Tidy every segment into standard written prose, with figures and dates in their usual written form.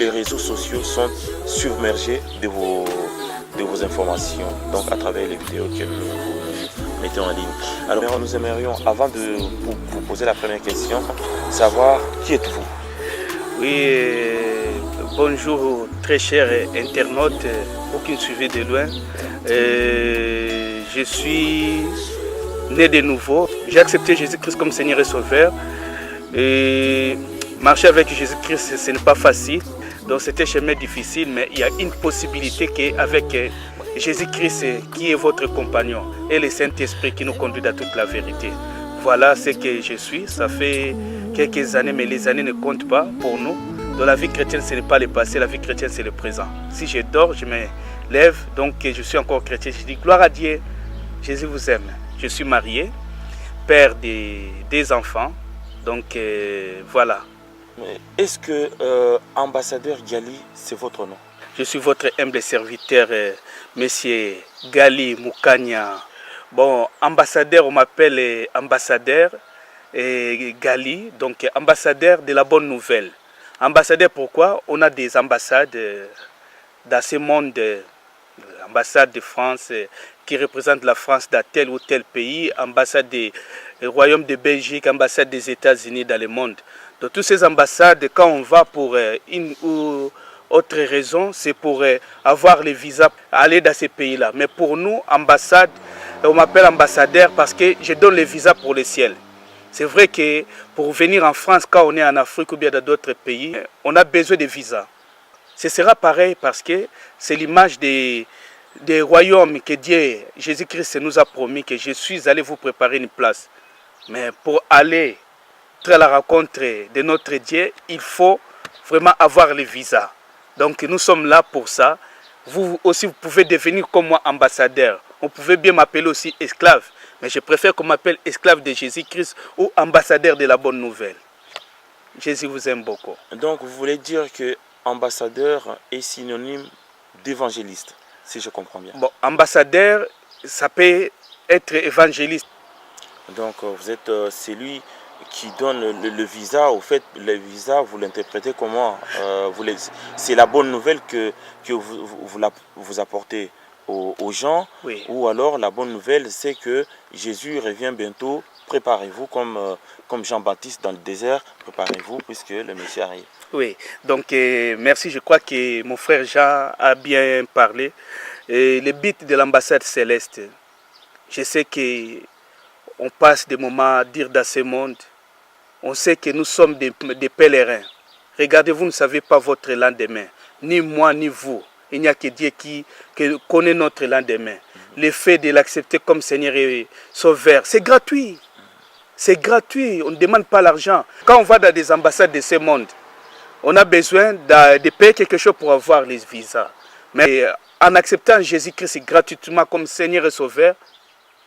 les réseaux sociaux sont submergés de vos informations, donc à travers les vidéos que nous mettons en ligne. Alors nous aimerions, avant de vous poser la première question, savoir qui êtes-vous? Oui, bonjour très chers internautes, vous qui me suivez de loin. Je suis né de nouveau. J'ai accepté Jésus-Christ comme Seigneur et Sauveur. Et marcher avec Jésus-Christ, ce n'est pas facile. Donc c'est un chemin difficile, mais il y a une possibilité qu'avec Jésus-Christ qui est votre compagnon et le Saint-Esprit qui nous conduit à toute la vérité. Voilà ce que je suis. Ça fait quelques années, mais les années ne comptent pas pour nous. Dans la vie chrétienne, ce n'est pas le passé, la vie chrétienne, c'est le présent. Si je dors, je me lève, donc je suis encore chrétien. Je dis gloire à Dieu, Jésus vous aime. Je suis marié, père des enfants, donc voilà. Est-ce que ambassadeur Gali, c'est votre nom? Je suis votre humble serviteur, monsieur Gali Mukanya. Bon, ambassadeur, on m'appelle ambassadeur Gali, donc ambassadeur de la bonne nouvelle. Ambassadeur, pourquoi? On a des ambassades dans ce monde, ambassade de France qui représente la France dans tel ou tel pays, ambassade du Royaume de Belgique, ambassade des États-Unis dans le monde. Dans toutes ces ambassades, quand on va pour une ou autre raison, c'est pour avoir le visa, aller dans ces pays-là. Mais pour nous, ambassade, on m'appelle ambassadeur parce que je donne le visa pour le ciel. C'est vrai que pour venir en France, quand on est en Afrique ou bien dans d'autres pays, on a besoin de visa. Ce sera pareil parce que c'est l'image des royaumes que Dieu, Jésus-Christ nous a promis que je suis allé vous préparer une place. Mais pour aller à la rencontre de notre Dieu, il faut vraiment avoir le visa. Donc nous sommes là pour ça. Vous aussi, vous pouvez devenir comme moi ambassadeur. On pouvait bien m'appeler aussi esclave. Mais je préfère qu'on m'appelle esclave de Jésus-Christ ou ambassadeur de la bonne nouvelle. Jésus vous aime beaucoup. Donc vous voulez dire que ambassadeur est synonyme d'évangéliste, si je comprends bien. Bon, ambassadeur, ça peut être évangéliste. Donc vous êtes celui qui donne le visa. Au fait, le visa, vous l'interprétez comment? C'est la bonne nouvelle que vous apportez aux gens, oui. Ou alors la bonne nouvelle, c'est que Jésus revient bientôt. Préparez-vous comme Jean-Baptiste dans le désert, préparez-vous puisque le Messie arrive. Oui, donc merci, je crois que mon frère Jean a bien parlé. Le but de l'ambassade céleste, je sais qu'on passe des moments à dire dans ce monde, on sait que nous sommes des pèlerins. Regardez, vous ne savez pas votre lendemain, ni moi ni vous. Il n'y a que Dieu qui connaît notre lendemain. Le fait de l'accepter comme Seigneur et Sauveur, c'est gratuit. C'est gratuit, on ne demande pas l'argent. Quand on va dans des ambassades de ce monde, on a besoin de payer quelque chose pour avoir les visas. Mais en acceptant Jésus-Christ gratuitement comme Seigneur et Sauveur,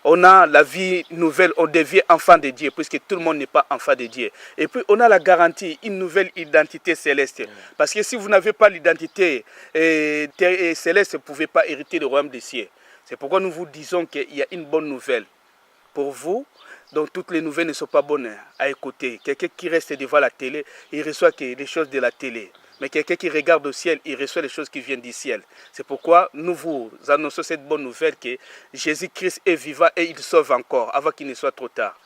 on a la vie nouvelle, on devient enfant de Dieu, puisque tout le monde n'est pas enfant de Dieu. Et puis on a la garantie, une nouvelle identité céleste. Parce que si vous n'avez pas l'identité céleste, vous ne pouvez pas hériter le royaume des cieux. C'est pourquoi nous vous disons qu'il y a une bonne nouvelle pour vous. Donc toutes les nouvelles ne sont pas bonnes à écouter. Quelqu'un qui reste devant la télé, il reçoit les choses de la télé. Mais quelqu'un qui regarde au ciel, il reçoit les choses qui viennent du ciel. C'est pourquoi nous vous annonçons cette bonne nouvelle que Jésus-Christ est vivant et il sauve encore, avant qu'il ne soit trop tard.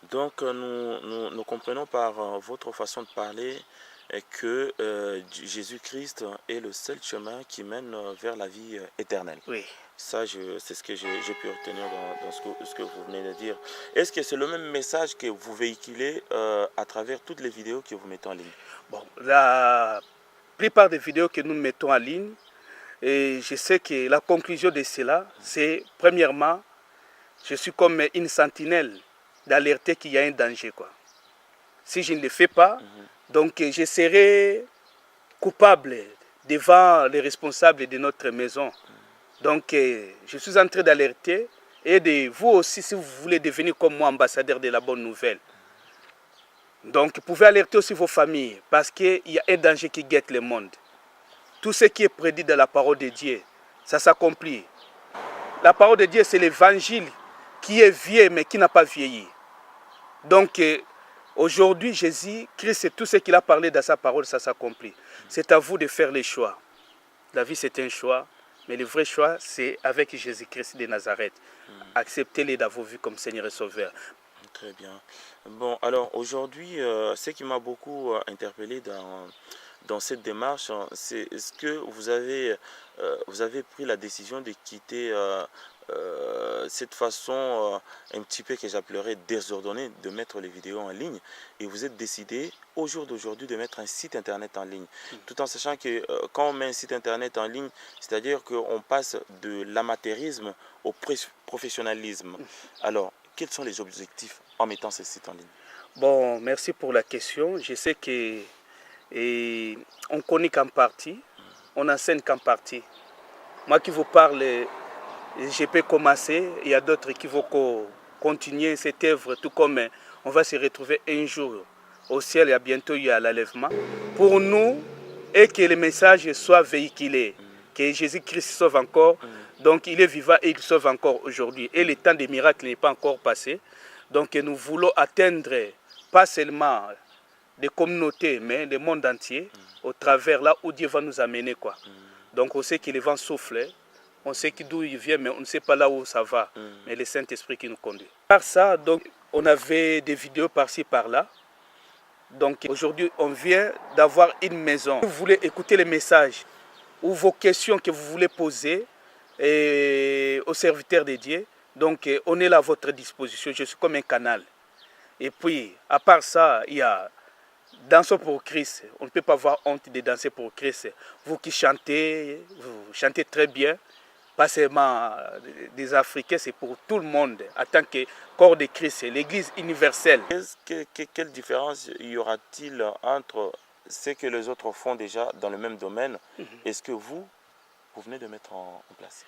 Donc nous comprenons par votre façon de parler que Jésus-Christ est le seul chemin qui mène vers la vie éternelle. Oui. Ça, c'est ce que j'ai pu retenir dans ce que vous venez de dire. Est-ce que c'est le même message que vous véhiculez à travers toutes les vidéos que vous mettez en ligne? Bon, la plupart des vidéos que nous mettons en ligne, et je sais que la conclusion de cela, c'est premièrement, je suis comme une sentinelle d'alerter qu'il y a un danger, quoi. Si je ne le fais pas, donc je serai coupable devant les responsables de notre maison. Donc je suis en train d'alerter et de vous aussi, si vous voulez devenir comme moi, ambassadeur de la bonne nouvelle. Donc vous pouvez alerter aussi vos familles parce qu'il y a un danger qui guette le monde. Tout ce qui est prédit dans la parole de Dieu, ça s'accomplit. La parole de Dieu, c'est l'évangile qui est vieux mais qui n'a pas vieilli. Donc Aujourd'hui, Jésus, Christ, tout ce qu'il a parlé dans sa parole, ça s'accomplit. C'est à vous de faire les choix. La vie, c'est un choix, mais le vrai choix, c'est avec Jésus-Christ de Nazareth. Acceptez-les dans vos vies comme Seigneur et Sauveur. Très bien. Bon, alors aujourd'hui, ce qui m'a beaucoup interpellé dans cette démarche, c'est est-ce que vous avez pris la décision de quitter cette façon un petit peu que j'appellerais désordonnée de mettre les vidéos en ligne, et vous êtes décidé au jour d'aujourd'hui de mettre un site internet en ligne, tout en sachant que quand on met un site internet en ligne, c'est-à-dire qu'on passe de l'amateurisme au professionnalisme. Alors, quels sont les objectifs en mettant ce site en ligne? Bon, merci pour la question. Je sais que on connaît qu'en partie, on enseigne qu'en partie. Moi qui vous parle, je peux commencer, il y a d'autres qui vont continuer cette œuvre, tout comme on va se retrouver un jour au ciel et bientôt il y a l'enlèvement. Pour nous, et que le message soit véhiculé, que Jésus-Christ sauve encore, donc il est vivant et il sauve encore aujourd'hui. Et le temps des miracles n'est pas encore passé. Donc nous voulons atteindre pas seulement des communautés, mais le monde entier, au travers là où Dieu va nous amener, quoi. Donc on sait que le vent souffle, on sait d'où il vient, mais on ne sait pas là où ça va. Mais le Saint-Esprit qui nous conduit. Par ça, donc, on avait des vidéos par-ci, par-là. Donc aujourd'hui, on vient d'avoir une maison. Vous voulez écouter les messages ou vos questions que vous voulez poser aux serviteurs de Dieu. Donc on est là à votre disposition. Je suis comme un canal. Et puis, à part ça, il y a Danser pour Christ. On ne peut pas avoir honte de danser pour Christ. Vous qui chantez, vous chantez très bien. Pas seulement des Africains, c'est pour tout le monde. En tant que corps de Christ, l'Église universelle. Quelle différence y aura-t-il entre ce que les autres font déjà dans le même domaine et ce que vous venez de mettre en place?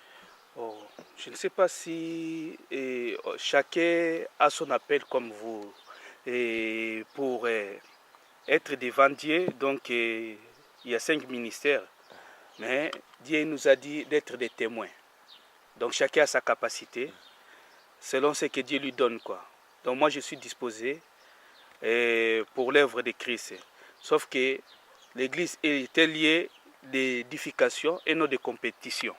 Oh, je ne sais pas si chacun a son appel comme vous. Et pour être devant Dieu, donc il y a 5 ministères. Mais Dieu nous a dit d'être des témoins. Donc chacun a sa capacité, selon ce que Dieu lui donne, quoi. Donc moi je suis disposé pour l'œuvre de Christ. Sauf que l'Église est liée d'édification et non de compétition.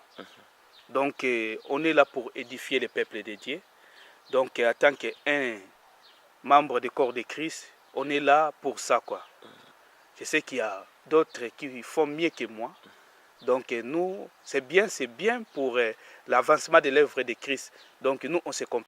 Donc on est là pour édifier le peuple de Dieu. Donc en tant qu'un membre du corps de Christ, on est là pour ça, quoi. Je sais qu'il y a d'autres qui font mieux que moi. Donc nous, c'est bien pour l'avancement de l'œuvre de Christ. Donc nous, on se comprend.